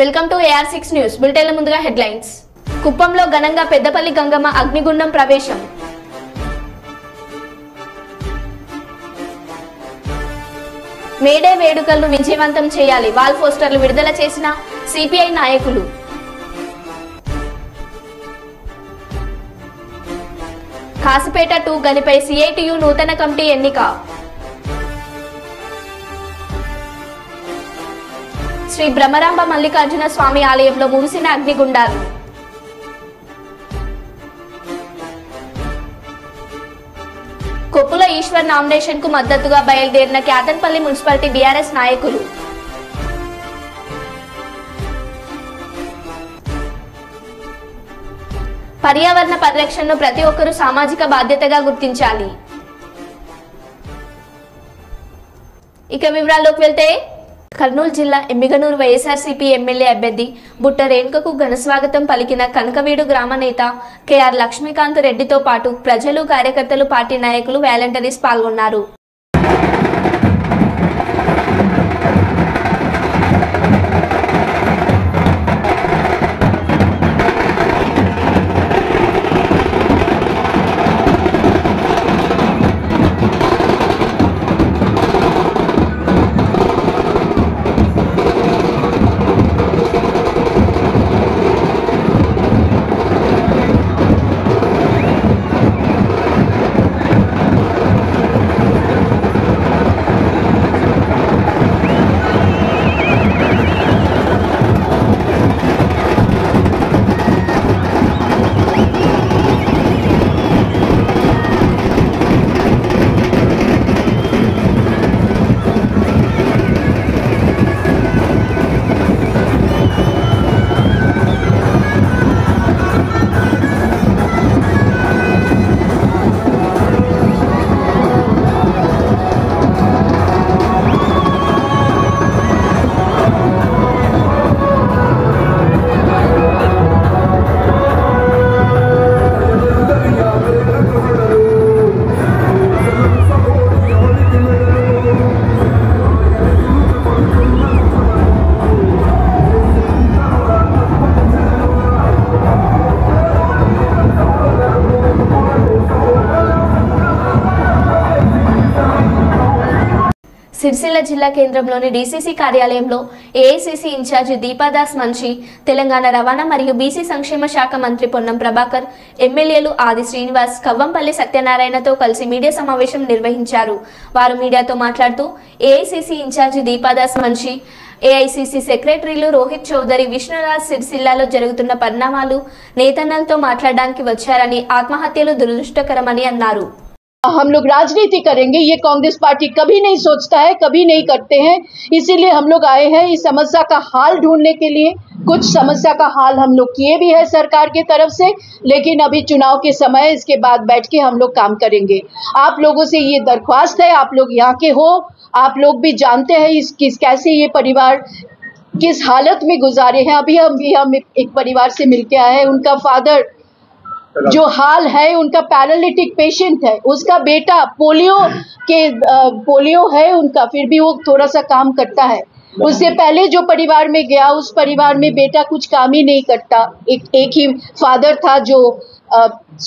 Welcome to AR6 news బులెటిన్ల ముందుగా headlines. కుప్పంలో ఘనంగా పెద్దపల్లి గంగమ్మ అగ్నిగుండం ప్రవేశం. మేడే వేడుకలను విజయవంతం చేయాలి. వాల్ పోస్టర్లు విడుదల చేసిన సిపిఐ నాయకులు. కాసిపేట 2 గనిపై CITU నూతన కమిటీ ఎన్నిక. శ్రీ బ్రహ్మరాంబ మల్లికార్జున స్వామి ఆలయంలో ముగిసిన అగ్నిగుండాలు. కొప్పుల ఈశ్వర్ నామినేషన్ కు మద్దతుగా బయలుదేరిన క్యాతన్పల్లి మున్సిపాలిటీ BRS నాయకులు. పర్యావరణ పరిరక్షణను ప్రతి ఒక్కరూ సామాజిక బాధ్యతగా గుర్తించాలి. ఇక వివరాల్లోకి వెళ్తే, కర్నూలు జిల్లా ఎమ్మిగనూరు వైఎస్ఆర్సీపీ ఎమ్మెల్యే అభ్యర్థి బుట్ట రేణుకకు ఘనస్వాగతం పలికిన కనకవీడు గ్రామ నేత KR లక్ష్మీకాంత్ రెడ్డితో పాటు ప్రజలు, కార్యకర్తలు, పార్టీ నాయకులు, వాలంటీర్స్ పాల్గొన్నారు. సిరిసిల్ల జిల్లా కేంద్రంలోని DCC కార్యాలయంలో AICC ఇన్ఛార్జి దీపాదాస్ మన్షి, తెలంగాణ రవాణా మరియు BC సంక్షేమ శాఖ మంత్రి పొన్నం ప్రభాకర్, ఎమ్మెల్యేలు ఆది శ్రీనివాస్, కవ్వంపల్లి సత్యనారాయణతో కలిసి మీడియా సమావేశం నిర్వహించారు. వారు మీడియాతో మాట్లాడుతూ AICC ఇన్ఛార్జి దీపాదాస్ మన్షి, AICC సెక్రటరీలు రోహిత్ చౌదరి, విష్ణురాజ్ సిరిసిల్లాలో జరుగుతున్న పరిణామాలు నేతన్నలతో మాట్లాడడానికి వచ్చారని, ఆత్మహత్యలు దురదృష్టకరమని అన్నారు. हम लोग राजनीति करेंगे, ये कांग्रेस पार्टी कभी नहीं सोचता है, कभी नहीं करते हैं। इसीलिए हम लोग आए हैं इस समस्या का हाल ढूंढने के लिए। कुछ समस्या का हाल हम लोग किए भी है सरकार की तरफ से, लेकिन अभी चुनाव के समय इसके बाद बैठ के हम लोग काम करेंगे। आप लोगों से ये दरख्वास्त है, आप लोग यहाँ के हो, आप लोग भी जानते हैं कैसे ये परिवार किस हालत में गुजारे हैं। अभी हम एक परिवार से मिलके आए हैं, उनका फादर जो हाल है, उनका पैरालिटिक पेशेंट है, उसका बेटा पोलियो है उनका, फिर भी वो थोड़ा सा काम करता है। उससे पहले जो परिवार में गया, उस परिवार में बेटा कुछ काम ही नहीं करता। एक ही फादर था जो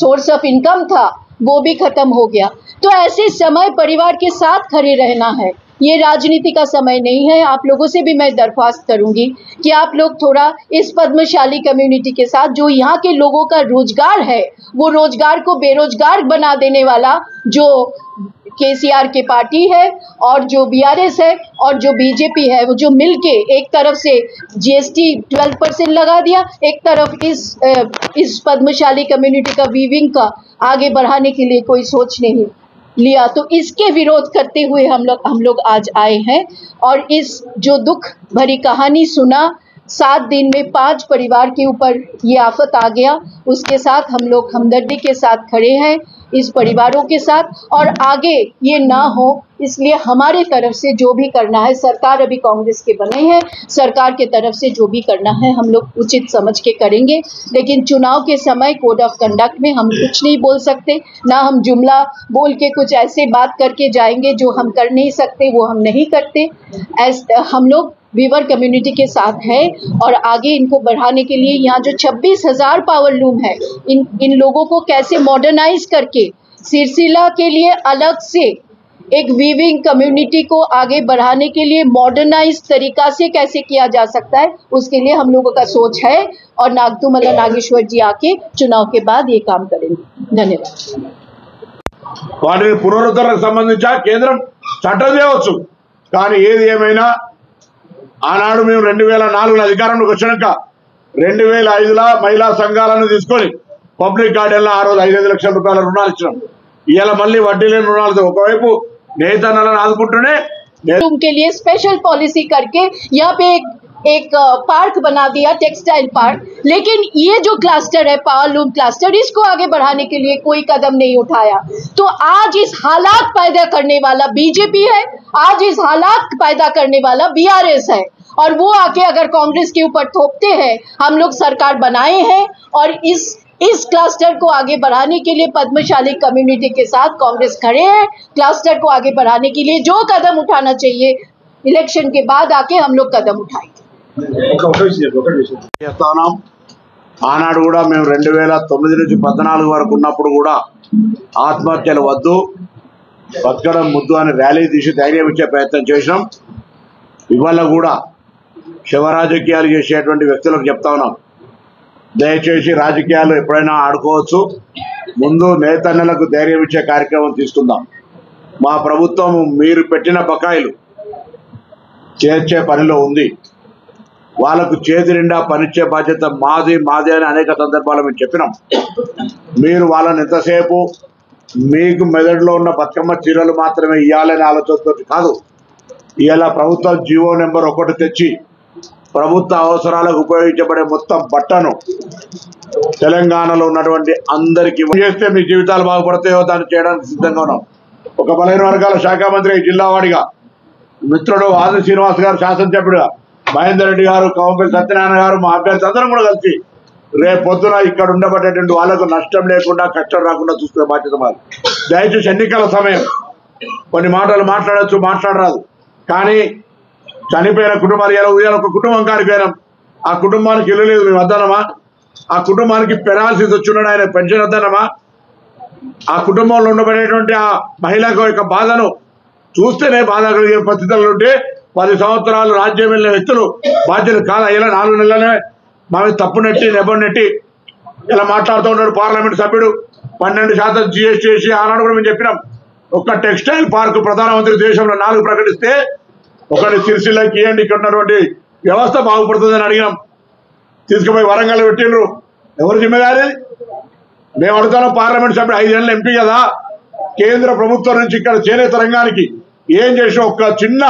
सोर्स ऑफ इनकम था, वो भी खत्म हो गया। तो ऐसे समय परिवार के साथ खड़े रहना है, ये राजनीति का समय नहीं है। आप लोगों से भी मैं दरख्वास्त करूंगी कि आप लोग थोड़ा इस पद्मशाली कम्युनिटी के साथ, जो यहाँ के लोगों का रोजगार है, वो रोजगार को बेरोजगार बना देने वाला जो KCR की पार्टी है और जो BRS है और जो BJP है, वो जो मिलके एक तरफ से GST 12% लगा दिया, एक तरफ इस पद्मशाली कम्युनिटी का वीविंग का आगे बढ़ाने के लिए कोई सोच नहीं लिया। तो इसके विरोध करते हुए हम लोग आज आए हैं और इस जो दुख भरी कहानी सुना, 7 दिन में 5 परिवार के ऊपर ये आफत आ गया, उसके साथ हम लोग हमदर्दी के साथ खड़े हैं इस परिवारों के साथ। और आगे ये ना हो, इसलिए हमारी तरफ से जो भी करना है, सरकार अभी कांग्रेस के बने हैं, सरकार के तरफ से जो भी करना है हम लोग उचित समझ के करेंगे। लेकिन चुनाव के समय कोड ऑफ कंडक्ट में हम कुछ नहीं बोल सकते, ना हम जुमला बोल के कुछ ऐसे बात करके जाएंगे जो हम कर नहीं सकते, वो हम नहीं करते। हम लोग वीवर कम्युनिटी के साथ है और आगे इनको बढ़ाने के लिए यहाँ जो 26,000 पावर लूम है, इन लोगों को कैसे मॉडर्नाइज करके सिरसिला के लिए अलग से एक वीविंग कम्युनिटी को आगे बढ़ाने के लिए मॉडर्नाइज तरीका से कैसे किया जा सकता है, उसके लिए हम लोगों का सोच है और नागतुमल्ला नागेश्वर जी आके चुनाव के बाद ये काम करेंगे। धन्यवाद। వాటిని పునరుద్ధరణకు సంబంధించి కేంద్రం చట్టం చేయవచ్చు, కానీ ఏది ఏమైనా ఆనాడు మేము 2004 అధికారంలోకి వచ్చినాక 2005లో మహిళా సంఘాలను తీసుకొని పబ్లిక్ గార్డెన్లో ఆ రోజు 5 లక్షల రూపాయల రుణాలు ఇచ్చినాం। ఇవాళ మళ్ళీ వడ్డీ లేని రుణాలతో ఒకవైపు నేతన్నలను ఆదుకుంటూనే उनके लिए स्पेशल पॉलिसी करके यहाँ पे एक पार्क बना दिया, टेक्सटाइल पार्क। लेकिन ये जो क्लस्टर है पावर लूम क्लस्टर, इसको आगे बढ़ाने के लिए कोई कदम नहीं उठाया। तो आज इस हालात पैदा करने वाला बीजेपी है, आज इस हालात पैदा करने वाला बीआरएस है, और वो आके अगर कांग्रेस के ऊपर थोपते हैं। हम लोग सरकार बनाए हैं और इस क्लस्टर को आगे बढ़ाने के लिए पद्मशाली कम्युनिटी के साथ कांग्रेस खड़े हैं। क्लस्टर को आगे बढ़ाने के लिए जो कदम उठाना चाहिए इलेक्शन के बाद आके हम लोग कदम उठाएंगे। చేస్తాం। ఆనాడు కూడా మేము 2009 నుంచి 14 వరకు ఉన్నప్పుడు కూడా ఆత్మహత్యలు వద్దు, బతకడం ముద్దు అని ర్యాలీ తీసి ధైర్యం ఇచ్చే ప్రయత్నం చేసినాం। ఇవాళ కూడా శివ రాజకీయాలు చేసేటువంటి వ్యక్తులకు చెప్తా ఉన్నాం, దయచేసి రాజకీయాలు ఎప్పుడైనా ఆడుకోవచ్చు, ముందు నేతన్నలకు ధైర్యం ఇచ్చే కార్యక్రమం తీసుకుందాం। మా ప్రభుత్వం మీరు పెట్టిన బకాయిలు చేర్చే పనిలో ఉంది, వాళ్ళకు చేతి నిండా పనిచ్చే బాధ్యత మాది అని అనేక సందర్భాలు మేము చెప్పినాం। మీరు వాళ్ళని ఎంతసేపు మీకు మెదడులో ఉన్న బతుకమ్మ చీరలు మాత్రమే ఇవ్వాలనే ఆలోచనతో కాదు, ఇవాళ ప్రభుత్వం జీవో నెంబర్ 1 తెచ్చి ప్రభుత్వ అవసరాలకు ఉపయోగించబడే మొత్తం బట్టను తెలంగాణలో ఉన్నటువంటి అందరికీ చేస్తే మీ జీవితాలు బాగుపడతాయో దాన్ని చేయడానికి సిద్ధంగా ఉన్నాం। ఒక బలహీన వర్గాల శాఖ మంత్రి జిల్లా వాడిగా, మిత్రుడు ఆది శ్రీనివాస్ గారు శాసనసభ్యుడుగా, మహేందర్ రెడ్డి గారు, కవంపల్లి సత్యనారాయణ గారు, మా అభ్యర్థి అందరం కూడా కలిసి రేపు పొద్దున ఇక్కడ ఉండబడేటువంటి వాళ్ళకు నష్టం లేకుండా కష్టం రాకుండా చూసుకునే బాధ్యత మాది। దయచేసి ఎన్నికల సమయం కొన్ని మాటలు మాట్లాడరాదు, కానీ చనిపోయిన కుటుంబాలు ఇలా ఒక కుటుంబం కాడికి పోయినాం, ఆ కుటుంబానికి ఇల్లు లేదు మేము వద్దనమా? ఆ కుటుంబానికి పెరాలసిస్ వచ్చున్నాడు ఆయన పెన్షన్ వద్దనమా? ఆ కుటుంబంలో ఉండబడేటువంటి ఆ మహిళకు యొక్క బాధను చూస్తేనే బాధ కలిగే పరిస్థితులు ఉంటే 10 సంవత్సరాలు రాజ్యం వెళ్ళిన వ్యక్తులు బాధ్యులు కాదు, ఇలా 4 నెలలనే మా మీద తప్పు నెట్టి నెట్టి ఇలా మాట్లాడుతూ ఉన్నాడు పార్లమెంట్ సభ్యుడు। 12% GST చేసి ఆనాడు కూడా మేము చెప్పినాం, ఒక్క టెక్స్టైల్ పార్క్ ప్రధానమంత్రి దేశంలో 4 ప్రకటిస్తే ఒకటి సిరిసిల్లకి ఇవ్వండి, ఇక్కడ ఉన్నటువంటి వ్యవస్థ బాగుపడుతుందని అడిగినాం, తీసుకుపోయి వరంగల్ పెట్టిండ్రు। ఎవరు జిమ్మేదారి? మేము అడుగుతున్నాం, పార్లమెంట్ సభ్యుడు 5 ఏళ్ళ ఎంపీ కదా, కేంద్ర ప్రభుత్వం నుంచి ఇక్కడ చేనేత రంగానికి ఏం చేసిన ఒక్క చిన్న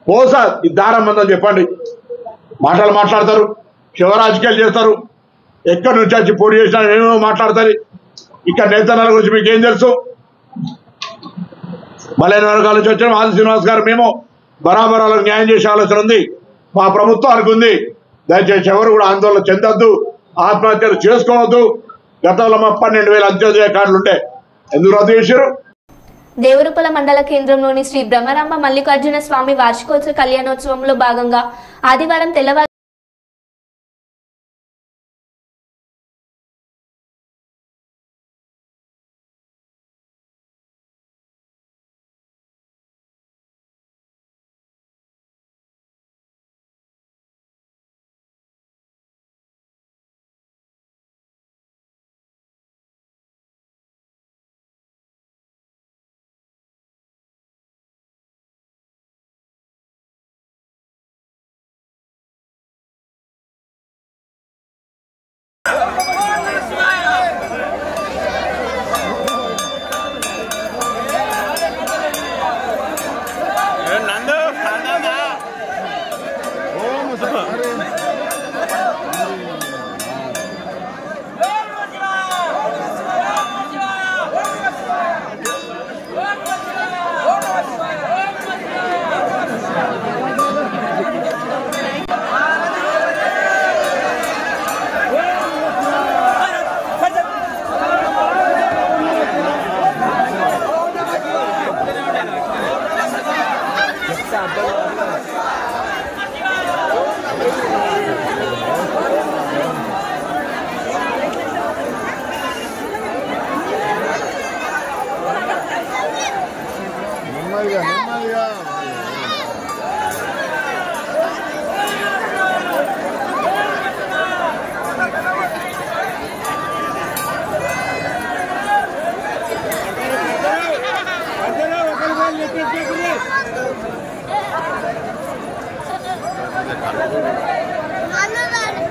పోస ఈ దారం మందని చెప్పండి। మాట్లాడతారు, శివరాజకీయాలు చేస్తారు, ఎక్కడి నుంచి వచ్చి పోటీ చేసినా ఏమేమో మాట్లాడతారు। ఇక్కడ నేతన్నల గురించి మీకు ఏం తెలుసు? బలైన వర్గాల నుంచి వచ్చిన ఆది శ్రీనివాస్ గారు మేము బరాబరాలకు న్యాయం చేసే ఆలోచన ఉంది, మా ప్రభుత్వానికి ఉంది। దయచేసి ఎవరు కూడా ఆందోళన చెందొద్దు, ఆత్మహత్యలు చేసుకోవద్దు। గతంలో మా 12,000 అంత్యోదయ కార్డులు ఉంటే ఎందుకు రద్దు చేశారు? దేవరుపల మండల కేంద్రంలోని శ్రీ బ్రహ్మరాంబ మల్లికార్జున స్వామి వార్షికోత్సవ కళ్యాణోత్సవంలో భాగంగా ఆదివారం తెల్లవారు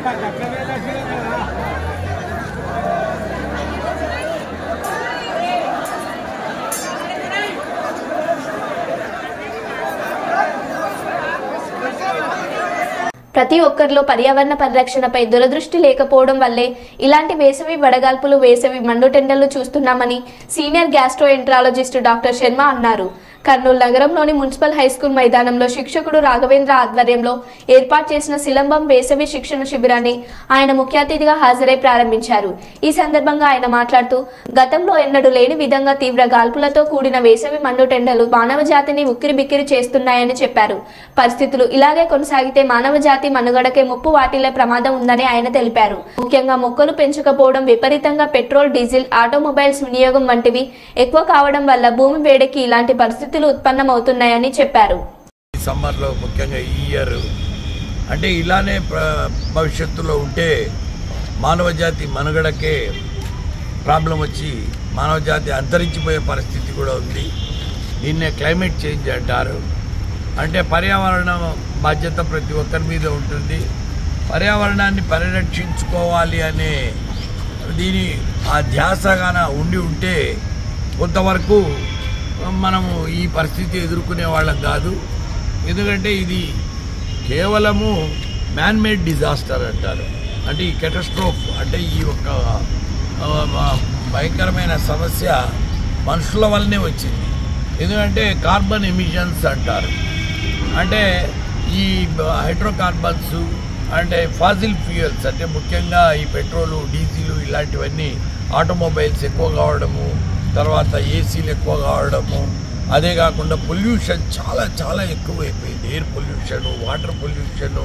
ప్రతి ఒక్కరిలో పర్యావరణ పరిరక్షణపై దురదృష్టి లేకపోవడం వల్లే ఇలాంటి వేసవి వడగాల్పులు వేసవి మండుటెండలు చూస్తున్నామని సీనియర్ గ్యాస్ట్రోఎంట్రాలజిస్ట్ డాక్టర్ శర్మ అన్నారు. కర్నూలు నగరంలోని మున్సిపల్ హైస్కూల్ మైదానంలో శిక్షకుడు రాఘవేంద్ర ఆధ్వర్యంలో ఏర్పాటు చేసిన సిలంబం వేసవి శిక్షణ శిబిరాన్ని ఆయన ముఖ్య అతిథిగా హాజరై ప్రారంభించారు. ఈ సందర్భంగా ఆయన మాట్లాడుతూ గతంలో ఎన్నడూ లేని విధంగా తీవ్ర గాల్పులతో కూడిన వేసవి మండుటెండలు మానవ జాతిని ఉక్కిరిబిక్కిరి చేస్తున్నాయని చెప్పారు. పరిస్థితులు ఇలాగే కొనసాగితే మానవ జాతి మనుగడకే ముప్పు వాటిల్లే ప్రమాదం ఉందని ఆయన తెలిపారు. ముఖ్యంగా మొక్కలు పెంచకపోవడం, విపరీతంగా పెట్రోల్, డీజిల్, ఆటోమొబైల్స్ వినియోగం వంటివి ఎక్కువ కావడం వల్ల భూమి వేడికి ఇలాంటి పరిస్థితులు ఉత్పన్నమవుతున్నాయని చెప్పారు. సమ్మర్లో ముఖ్యంగా ఈ ఇయర్ అంటే ఇలానే భవిష్యత్తులో ఉంటే మానవ జాతి మనుగడకే ప్రాబ్లం వచ్చి మానవ జాతి అంతరించిపోయే పరిస్థితి కూడా ఉంది. దీన్నే క్లైమేట్ చేంజ్ అంటారు. అంటే పర్యావరణ బాధ్యత ప్రతి ఒక్కరి మీద ఉంటుంది. పర్యావరణాన్ని పరిరక్షించుకోవాలి అనే దీని ఆ ధ్యాసగాన ఉంటే కొంతవరకు మనము ఈ పరిస్థితి ఎదుర్కొనే వాళ్ళం కాదు. ఎందుకంటే ఇది కేవలము మ్యాన్మేడ్ డిజాస్టర్ అంటారు. అంటే ఈ కెటాస్ట్రోఫ్ అంటే ఈ ఒక భయంకరమైన సమస్య మనుషుల వల్లనే వచ్చింది. ఎందుకంటే కార్బన్ ఎమిషన్స్ అంటారు. అంటే ఈ హైడ్రోకార్బన్స్ అంటే ఫాజిల్ ఫ్యూయల్స్ అంటే ముఖ్యంగా ఈ పెట్రోలు, డీజిల్ ఇలాంటివన్నీ ఆటోమొబైల్స్ ఎక్కువ కావడము, తర్వాత ఏసీలు ఎక్కువ కావడము, అదే కాకుండా పొల్యూషన్ చాలా చాలా ఎక్కువైపోయింది. ఎయిర్ పొల్యూషన్, వాటర్ పొల్యూషన్,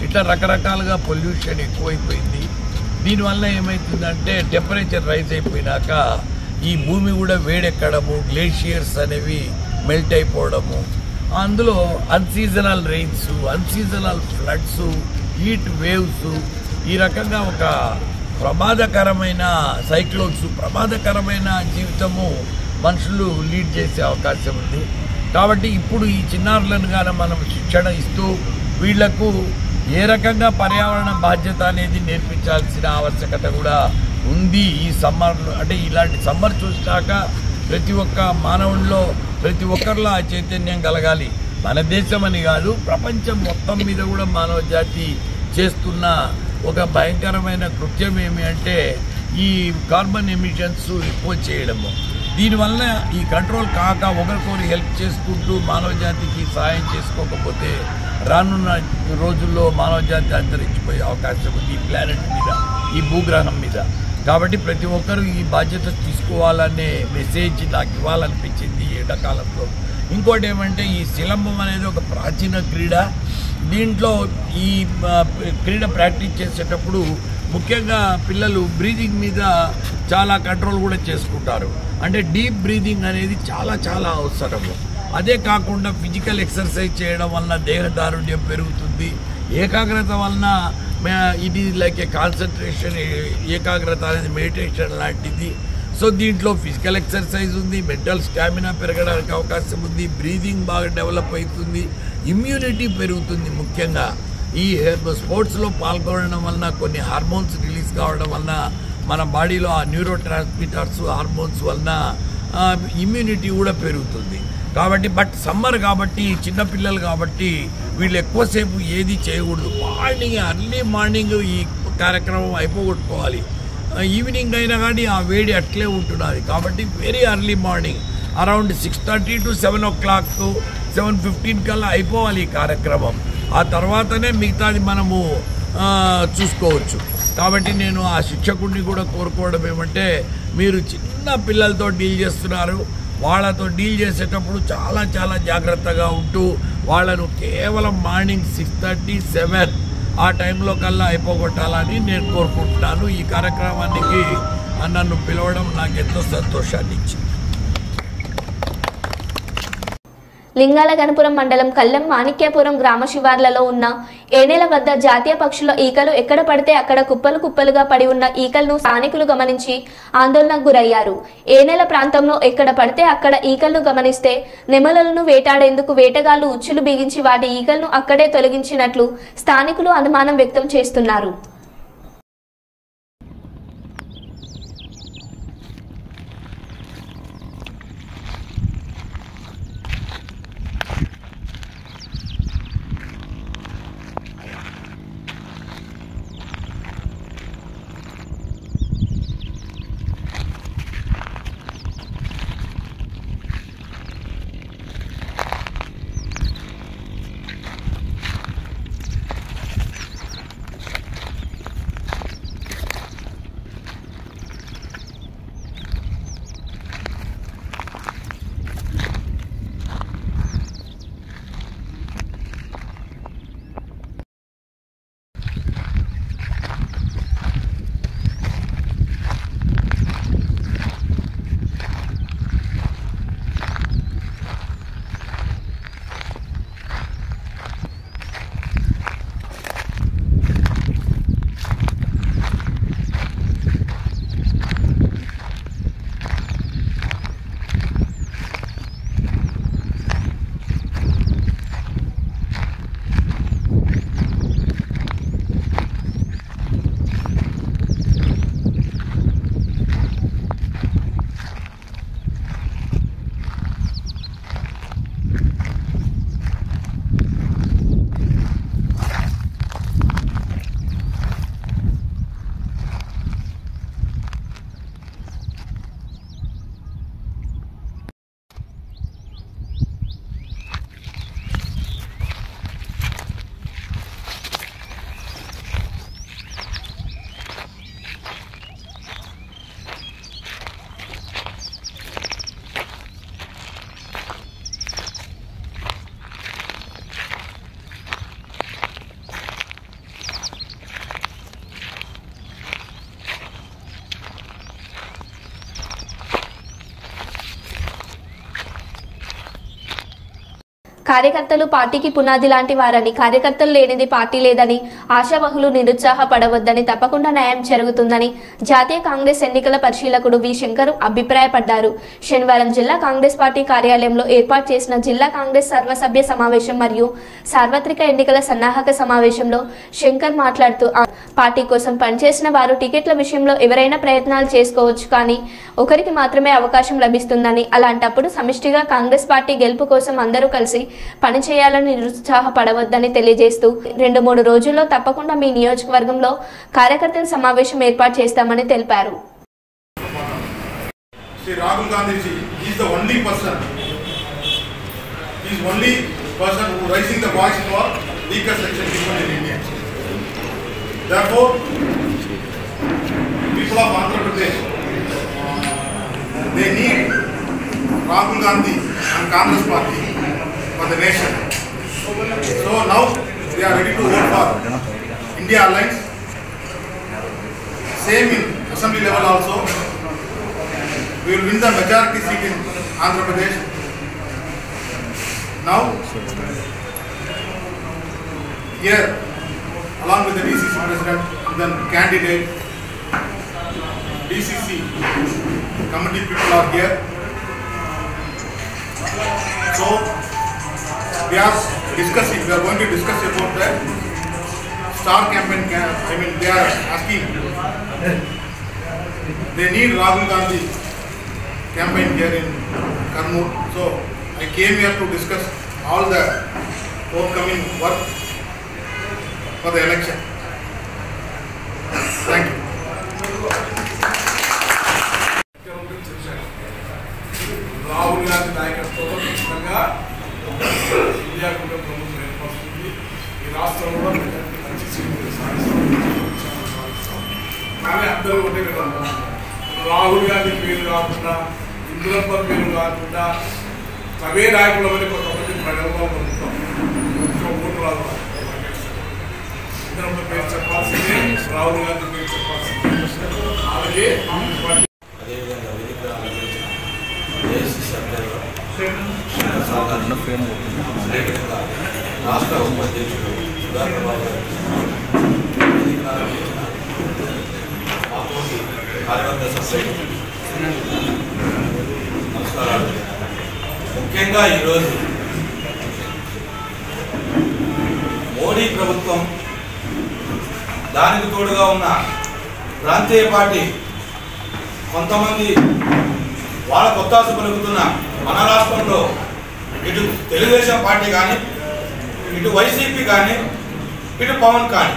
ఇట్లా రకరకాలుగా పొల్యూషన్ ఎక్కువైపోయింది. దీనివల్ల ఏమవుతుందంటే టెంపరేచర్ రైజ్ అయిపోయినాక ఈ భూమి కూడా వేడెక్కడము, గ్లేషియర్స్ అనేవి మెల్ట్ అయిపోవడము, అందులో unseasonal rains, unseasonal floods, heat waves, ఈ రకంగా ఒక ప్రమాదకరమైన సైక్లోన్స్, ప్రమాదకరమైన జీవితము మనుషులు లీడ్ చేసే అవకాశం ఉంది. కాబట్టి ఇప్పుడు ఈ చిన్నారులను కానీ మనం శిక్షణ ఇస్తూ వీళ్లకు ఏ రకంగా పర్యావరణ బాధ్యత అనేది నేర్పించాల్సిన ఆవశ్యకత కూడా ఉంది. ఈ సమ్మర్ అంటే ఇలాంటి సమ్మర్ చూసినాక ప్రతి ఒక్క మానవుల్లో ప్రతి ఒక్కరిలో ఆ చైతన్యం కలగాలి. మన దేశం అని కాదు, ప్రపంచం మొత్తం మీద కూడా మానవ జాతి చేస్తున్న ఒక భయంకరమైన కృత్యం ఏమి అంటే ఈ కార్బన్ ఎమిషన్స్ ఎక్కువ చేయడము. దీనివల్ల ఈ కంట్రోల్ కాక ఒకరికొకరు హెల్ప్ చేసుకుంటూ మానవ జాతికి సహాయం చేసుకోకపోతే రానున్న రోజుల్లో మానవ జాతి అంతరించిపోయే అవకాశం ఉంది ఈ ప్లానెట్ మీద, ఈ భూగ్రహం మీద. కాబట్టి ప్రతి ఒక్కరూ ఈ బాధ్యత తీసుకోవాలనే మెసేజ్ నాకు ఇవ్వాలనిపించింది ఈ ఎండాకాలంలో. ఇంకోటి ఏమంటే ఈ సిలంబం అనేది ఒక ప్రాచీన క్రీడ. దీంట్లో ఈ క్రీడ ప్రాక్టీస్ చేసేటప్పుడు ముఖ్యంగా పిల్లలు బ్రీదింగ్ మీద చాలా కంట్రోల్ కూడా చేసుకుంటారు. అంటే డీప్ బ్రీదింగ్ అనేది చాలా చాలా అవసరము. అదే కాకుండా ఫిజికల్ ఎక్సర్సైజ్ చేయడం వలన దేహదారుణ్యం పెరుగుతుంది. ఏకాగ్రత వలన ఇది లైక్ ఏ కాన్సన్ట్రేషన్, ఏకాగ్రత అనేది మెడిటేషన్ లాంటిది. సో దీంట్లో ఫిజికల్ ఎక్సర్సైజ్ ఉంది, మెంటల్ స్టామినా పెరగడానికి అవకాశం ఉంది, బ్రీదింగ్ బాగా డెవలప్ అవుతుంది, ఇమ్యూనిటీ పెరుగుతుంది. ముఖ్యంగా ఈ స్పోర్ట్స్లో పాల్గొనడం వలన కొన్ని హార్మోన్స్ రిలీజ్ కావడం వలన మన బాడీలో ఆ న్యూరో ట్రాన్స్మిటర్స్ హార్మోన్స్ వలన ఇమ్యూనిటీ కూడా పెరుగుతుంది. కాబట్టి బట్ సమ్మర్ కాబట్టి చిన్నపిల్లలు కాబట్టి వీళ్ళు ఎక్కువసేపు ఏది చేయకూడదు. ఎర్లీ మార్నింగ్ ఈ కార్యక్రమం అయిపోగొట్టుకోవాలి. ఈవినింగ్ అయినా కానీ ఆ వేడి అట్లే ఉంటున్నది. కాబట్టి very early morning around 6:30 to 7 o'clock 7:15 కల్లా అయిపోవాలి ఈ కార్యక్రమం. ఆ తర్వాతనే మిగతాది మనము చూసుకోవచ్చు. కాబట్టి నేను ఆ శిక్షకుడిని కూడా కోరుకోవడం ఏమంటే మీరు చిన్న పిల్లలతో డీల్ చేస్తున్నారు, వాళ్ళతో డీల్ చేసేటప్పుడు చాలా చాలా జాగ్రత్తగా ఉంటూ వాళ్ళను కేవలం మార్నింగ్ 6:30, 7 ఆ టైంలో కల్లా అయిపోగొట్టాలని నేను కోరుకుంటున్నాను. ఈ కార్యక్రమానికి నన్ను పిలవడం నాకు ఎంతో సంతోషాన్ని ఇచ్చింది. లింగాల గణపురం మండలం కల్లం మాణిక్యాపురం గ్రామ శివార్లలో ఉన్న ఏనేల వద్ద జాతీయ పక్షుల ఈకలు ఎక్కడ పడితే అక్కడ కుప్పలు కుప్పలుగా పడి ఉన్న ఈకలను స్థానికులు గమనించి ఆందోళనకు గురయ్యారు. ఏనేల ప్రాంతంలో ఎక్కడ పడితే అక్కడ ఈకలను గమనిస్తే నెమలను వేటాడేందుకు వేటగాళ్లు ఉచ్చులు బిగించి వాటి ఈకలను అక్కడే తొలగించినట్లు స్థానికులు అనుమానం వ్యక్తం చేస్తున్నారు. కార్యకర్తలు పార్టీకి పునాది లాంటి వారని, కార్యకర్తలు లేనిది పార్టీ లేదని, ఆశావహులు నిరుత్సాహపడవద్దని, తప్పకుండా న్యాయం జరుగుతుందని జాతీయ కాంగ్రెస్ ఎన్నికల పరిశీలకుడు వి శంకర్ అభిప్రాయపడ్డారు. శనివారం జిల్లా కాంగ్రెస్ పార్టీ కార్యాలయంలో ఏర్పాటు చేసిన జిల్లా కాంగ్రెస్ సర్వసభ్య సమావేశం మరియు సార్వత్రిక ఎన్నికల సన్నాహక సమావేశంలో శంకర్ మాట్లాడుతూ, పార్టీ కోసం పనిచేసిన వారు టికెట్ల విషయంలో ఎవరైనా ప్రయత్నాలు చేసుకోవచ్చు, కానీ ఒకరికి మాత్రమే అవకాశం లభిస్తుందని, అలాంటప్పుడు సమిష్టిగా కాంగ్రెస్ పార్టీ గెలుపు కోసం అందరూ కలిసి పనిచేయాలని నిరుత్సాహపడవద్దని తెలియజేస్తూ 2-3 రోజుల్లో తప్పకుండా మీ నియోజకవర్గంలో కార్యకర్తల సమావేశం ఏర్పాటు చేస్తామని తెలిపారు. Sri Rahul Gandhi ji is the only person. He is only person who raising the voice for weaker section people in India. Therefore, people of Andhra Pradesh, they need Rahul Gandhi and Congress Party for the nation. So now they are ready to vote for India Alliance. Same in assembly level also. We will win the majority seat in Andhra Pradesh. Now, here, along with the DCC president and then candidate, DCC committee people are here. So, we are going to discuss about the star campaign. They are asking, they need Rahul Gandhi campaign here in Kannur. So, I came here to discuss all the forthcoming work for the election. Thank you. Rahul Gandhi నాయకత్వంలో ఖచ్చితంగా India కూడా ప్రభుత్వం ఏర్పడుతుంది. ఈ రాష్ట్రంలో మంచి సీట్లు సాధిస్తాం. కానీ అందరూ ఒకటే కదా, రాహుల్ గాంధీ పేరు కాకుండా, ఇందులప్ప పేరు కాకుండా అవే నాయకుల వల్ల కొంతమంది ప్రజల్లో పొందుతాం. ఓటు రాదు, ఇందులప్ప పేరు చెప్పాల్సిందే, రాహుల్ గాంధీ పేరు చెప్పాల్సిందే. అలాగే అదేవిధంగా వేదిక ఆలోచించిన ఏఐసిసి అభ్యర్థులు అదేవిధంగా రాష్ట్ర ఉపాధ్యక్షుడు సుధాకర్ బాబు గారు వేదిక ఆలోచించిన మాతోటి కార్యవర్గ సభ్యులు నమస్కారాలు. ముఖ్యంగా ఈరోజు మోడీ ప్రభుత్వం, దానికి తోడుగా ఉన్న ప్రాంతీయ పార్టీ కొంతమంది వాళ్ళ కొత్తాసు పలుకుతున్న మన రాష్ట్రంలో ఇటు తెలుగుదేశం పార్టీ కానీ, ఇటు వైసీపీ కానీ, ఇటు పవన్ కానీ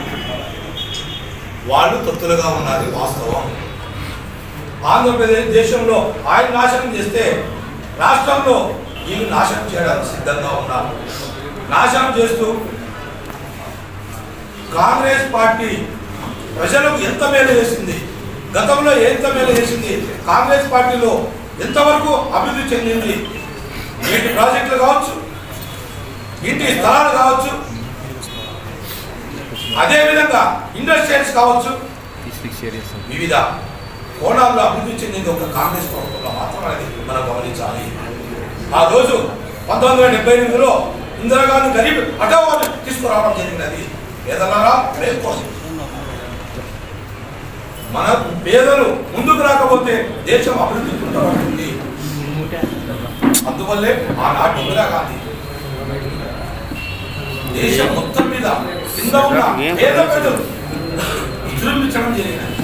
వాళ్ళు తొత్తులుగా ఉన్నది వాస్తవం. ఆంధ్రప్రదేశ్ దేశంలో ఆయన నాశనం చేస్తే రాష్ట్రంలో వీళ్ళు నాశనం చేయడానికి సిద్ధంగా ఉన్నారు. నాశనం చేస్తూ కాంగ్రెస్ పార్టీ ప్రజలకు ఎంత మేలు చేసింది, గతంలో ఎంత మేలు చేసింది, కాంగ్రెస్ పార్టీలో ఎంతవరకు అభివృద్ధి చెందింది, నీటి ప్రాజెక్టులు కావచ్చు, ఇంటి స్థలాలు కావచ్చు, అదేవిధంగా ఇండస్ట్రియల్స్ కావచ్చు, వివిధ కోణాల్లో అభివృద్ధి చెందింది ఒక కాంగ్రెస్ ప్రభుత్వంలో మాత్రమే మనం గమనించాలి. ఆ రోజు 1978లో ఇందిరాగాంధీ గరీబ్ హఠావో తీసుకురావడం జరిగినది. పేదలారా రేపు మన పేదలు ముందుకు రాకపోతే దేశం అభివృద్ధి ఉంటుంది. అందువల్లే ఆనాటి ఇందిరాగాంధీ దేశం మొత్తం మీద కింద ఉన్న పేద ప్రజలు విజృంభించడం జరిగినది.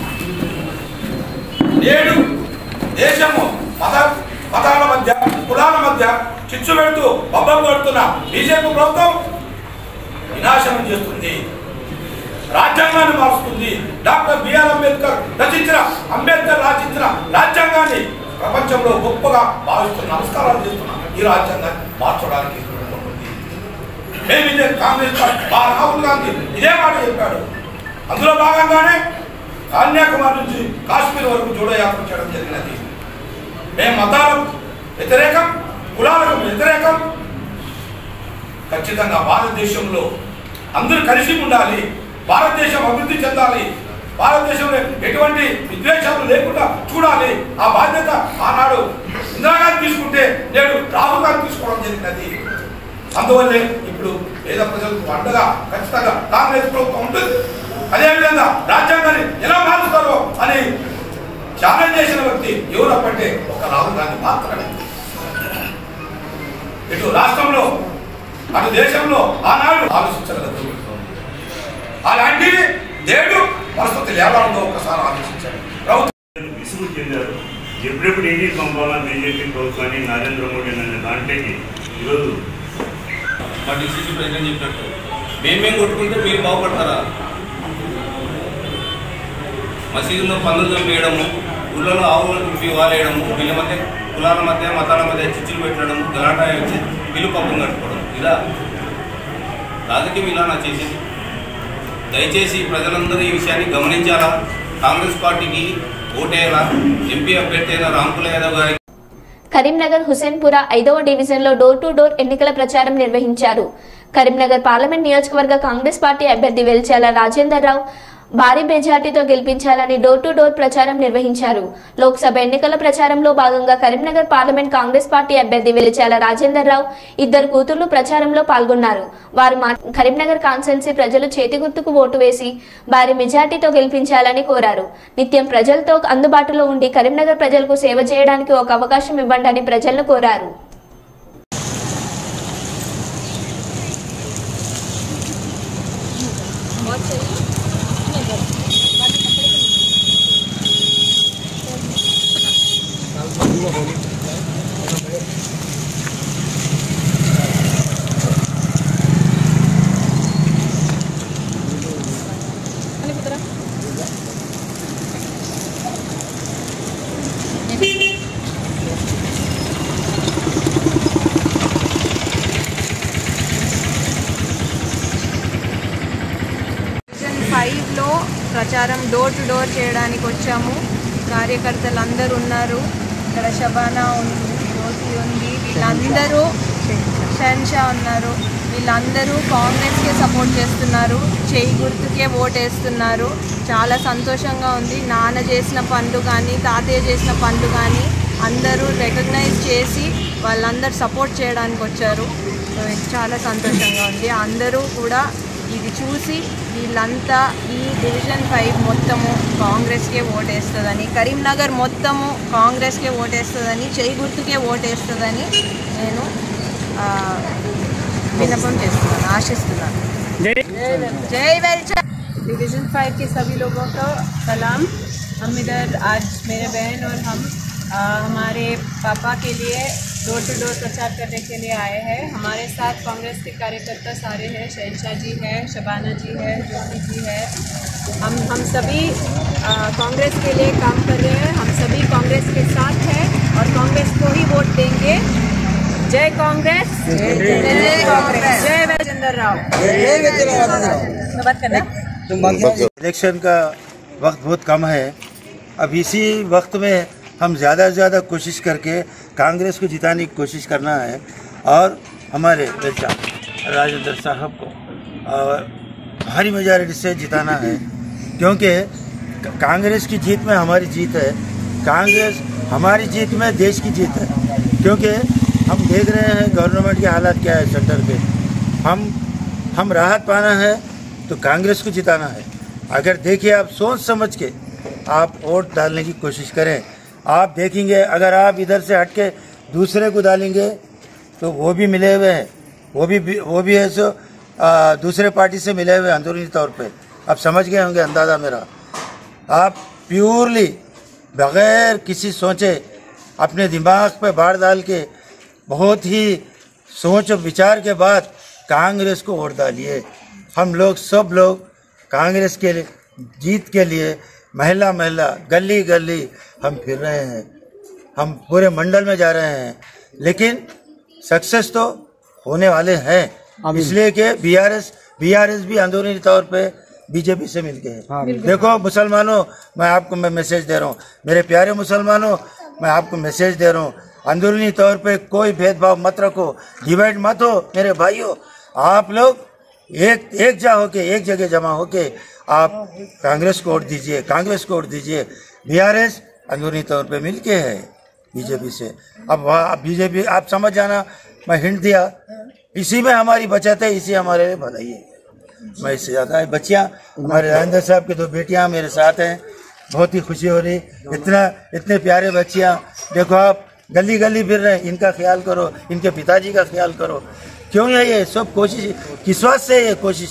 నేడు దేశము మతాల మధ్య, కులాల మధ్య చిచ్చు పెడుతూ బొబ్బం కొడుతున్న బీజేపీ ప్రభుత్వం వినాశనం చేస్తుంది, రాజ్యాంగాన్ని మారుస్తుంది. డాక్టర్ బిఆర్ అంబేద్కర్ రచించిన రాజ్యాంగాన్ని ప్రపంచంలో గొప్పగా భావిస్తున్న, నమస్కారాలు చేస్తున్న ఈ రాజ్యాంగాన్ని మార్చడానికి ఉంటుంది. మేము ఇదే కాంగ్రెస్ రాహుల్ గాంధీ ఇదే మాట చెప్పాడు. అందులో భాగంగానే కన్యాకుమారి నుంచి కాశ్మీర్ వరకు జోడో యాత్ర చేయడం జరిగినది. మేము మతాలకు వ్యతిరేకం, కులాలకు వ్యతిరేకం. ఖచ్చితంగా భారతదేశంలో అందరూ కలిసి ఉండాలి, భారతదేశం అభివృద్ధి చెందాలి, భారతదేశంలో ఎటువంటి విద్వేషాలు లేకుండా చూడాలి. ఆ బాధ్యత ఆనాడు ఇందిరాగాంధీ తీసుకుంటే నేడు రాహుల్ గాంధీ తీసుకోవడం జరిగినది. అందువల్లే ఇప్పుడు పేద ప్రజలకు అండగా ఖచ్చితంగా కాంగ్రెస్ ప్రభుత్వం ఉంటుంది. అదేవిధంగా రాజ్యాంగాన్ని ఎలా మారుస్తారో అని ఛాలెంజ్ చేసిన వ్యక్తి ఎవరప్పంటే ఒక రాహుల్ గాంధీ మాత్రమే. ఇటు రాష్ట్రంలో అటు దేశంలో ఆనాడు ఆలోచించగలదు. అలాంటివి నేడు పరిస్థితులు ఎలా ఉందో ఒకసారి ఆలోచించారు. ప్రభుత్వం విసుగు చెందారు. ఎప్పుడెప్పుడు ఏది పంపాలా బీజేపీ ప్రభుత్వాన్ని నరేంద్ర మోడీ అనే దాంట్లోకి ఈరోజు మా డిసిసి ప్రెసిడెంట్ చెప్పినట్టు మేమేం కొట్టుకుంటే మీరు బాగుపడతారా? మసీదులో పనులు చంపేయడము, ఊళ్ళలో ఆవులకు వాలేయడము, వీళ్ళ మధ్య కులాల మధ్య మతాల మధ్య చిచ్చులు పెట్టడము, గలాటా వచ్చి బిల్లు పప్పులు కట్టుకోవడం, ఇలా రాజకీయం ఇలా నా చేసేది. దయచేసి ప్రజలందరూ ఈ విషయాన్ని గమనించాలా. కాంగ్రెస్ పార్టీకి ఓటేయాలా. ఎంపీ అభ్యర్థి అయిన రాంపుల యాదవ్ గారికి కరీంనగర్ హుసేన్పుర 5వ డివిజన్లో డోర్ టు డోర్ ఎన్నికల ప్రచారం నిర్వహించారు. కరీంనగర్ పార్లమెంట్ నియోజకవర్గ కాంగ్రెస్ పార్టీ అభ్యర్థి వెల్చాల రాజేందర్ రావు భారీ మెజార్టీతో గెలిపించాలని డోర్ టు డోర్ ప్రచారం నిర్వహించారు. లోక్సభ ఎన్నికల ప్రచారంలో భాగంగా కరీంనగర్ పార్లమెంట్ కాంగ్రెస్ పార్టీ అభ్యర్థి వెలిచాల రాజేందర్ రావు ఇద్దరు కూతుళ్లు ప్రచారంలో పాల్గొన్నారు. వారు కరీంనగర్ కాన్స్టిట్యున్సీ ప్రజలు చేతి గుర్తుకు ఓటు వేసి భారీ మెజార్టీతో గెలిపించాలని కోరారు. నిత్యం ప్రజలతో అందుబాటులో ఉండి కరీంనగర్ ప్రజలకు సేవ చేయడానికి ఒక అవకాశం ఇవ్వండి అని ప్రజలను కోరారు. లో ప్రచారం డోర్ టు డోర్ చేయడానికి వచ్చాము. కార్యకర్తలు అందరూ ఉన్నారు. ఇక్కడ శబానా ఉంది, జ్యోతి ఉంది, వీళ్ళందరూ షన్షా ఉన్నారు. వీళ్ళందరూ కాంగ్రెస్కే సపోర్ట్ చేస్తున్నారు, చేయి గుర్తుకే ఓటేస్తున్నారు. చాలా సంతోషంగా ఉంది. నాన్న చేసిన పనులు కానీ తాతయ్య చేసిన పనులు కానీ అందరూ రికగ్నైజ్ చేసి వాళ్ళందరూ సపోర్ట్ చేయడానికి వచ్చారు. చాలా సంతోషంగా ఉంది. అందరూ కూడా ఇది చూసి వీళ్ళంతా ఈ డివిజన్ 5 మొత్తము కాంగ్రెస్కే ఓటేస్తుందని, కరీంనగర్ మొత్తము కాంగ్రెస్కే ఓటేస్తుందని, చేయి గుర్తుకే ఓటేస్తుందని నేను విన్నపం చేస్తున్నాను, ఆశిస్తున్నాను. जय वेलचा। डिवीज़न 5 के सभी लोगों को सलाम। हम इधर आज मेरे बहन और हम हमारे पापा के लिए डोर टू डोर प्रचार करने के लिए आए हैं। हमारे साथ कांग्रेस के कार्यकर्ता सारे हैं, शहनशाह जी है, शबाना जी है, ज्योति जी है। हम सभी कांग्रेस के लिए काम कर रहे हैं। हम सभी कांग्रेस के साथ हैं और कांग्रेस को ही वोट देंगे। जय कांग्रेस, जय कांग्रेस, जय राजेंद्र राव। बात करना। इलेक्शन का वक्त बहुत कम है। अब इसी वक्त में हम ज़्यादा से ज़्यादा कोशिश करके कांग्रेस को जिताने की कोशिश करना है और हमारे बेटा राजेंद्र साहब को और भारी मेजॉरिटी से जिताना है, क्योंकि कांग्रेस की जीत में हमारी जीत है। कांग्रेस हमारी जीत में देश की जीत है, क्योंकि हम देख रहे हैं गवर्नमेंट के हालात क्या है सेंटर पे। हम राहत पाना है तो कांग्रेस को जिताना है। अगर देखिए आप सोच समझ के आप वोट डालने की कोशिश करें। आप देखेंगे अगर आप इधर से हट के दूसरे को डालेंगे तो वो भी मिले हुए हैं, वो भी है सो दूसरे पार्टी से मिले हुए अंदरूनी तौर पे। अब समझ गए होंगे अंदाज़ा मेरा। आप प्योरली बग़ैर किसी सोचे अपने दिमाग पे बाढ़ डाल के बहुत ही सोच विचार के बाद कांग्रेस को वोट डालिए। हम लोग सब लोग कांग्रेस के जीत के लिए महिला गली गली हम फिर रहे हैं। हम पूरे मंडल में जा रहे हैं, लेकिन सक्सेस तो होने वाले हैं, इसलिए कि बीआरएस भी अंदरूनी तौर पे बीजेपी से मिल गए हैं। देखो मुसलमानों, मैं आपको मैसेज दे रहा हूँ, मेरे प्यारे मुसलमानों, मैं आपको मैसेज दे रहा हूँ, अंदरूनी तौर पे कोई भेदभाव मत रखो, डिवाइड मत हो मेरे भाइयों। आप लोग एक जगह जमा होके आप कांग्रेस को वोट दीजिए, कांग्रेस को वोट दीजिए। बीआरएस अंदरूनी तौर पे मिलके है बीजेपी से। अब बीजेपी आप समझ जाना, मैं हिंट दिया इसी में हमारी बचत है, इसी हमारे लिए भलाई है। मैं इससे ज़्यादा है। बच्चियाँ हमारे राजेंद्र साहब के 2 बेटियाँ मेरे साथ हैं, बहुत ही खुशी हो रही। इतने प्यारे बच्चियाँ, देखो आप गली गली फिर रहे, इनका ख्याल करो, इनके पिताजी का ख्याल करो। क्यों है ये सब कोशिश, किस वास्ते से ये कोशिश?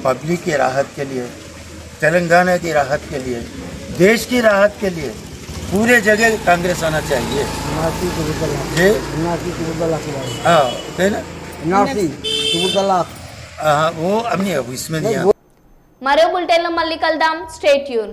पब्लिक की राहत के लिए, तेलंगाना की राहत के लिए, देश की राहत के लिए पूरे जगह कांग्रेस आना चाहिए। हाँ, वो अपनी इसमें दिया। మరో బులెటిన్లో మళ్ళీ కలుద్దాం. Stay tune.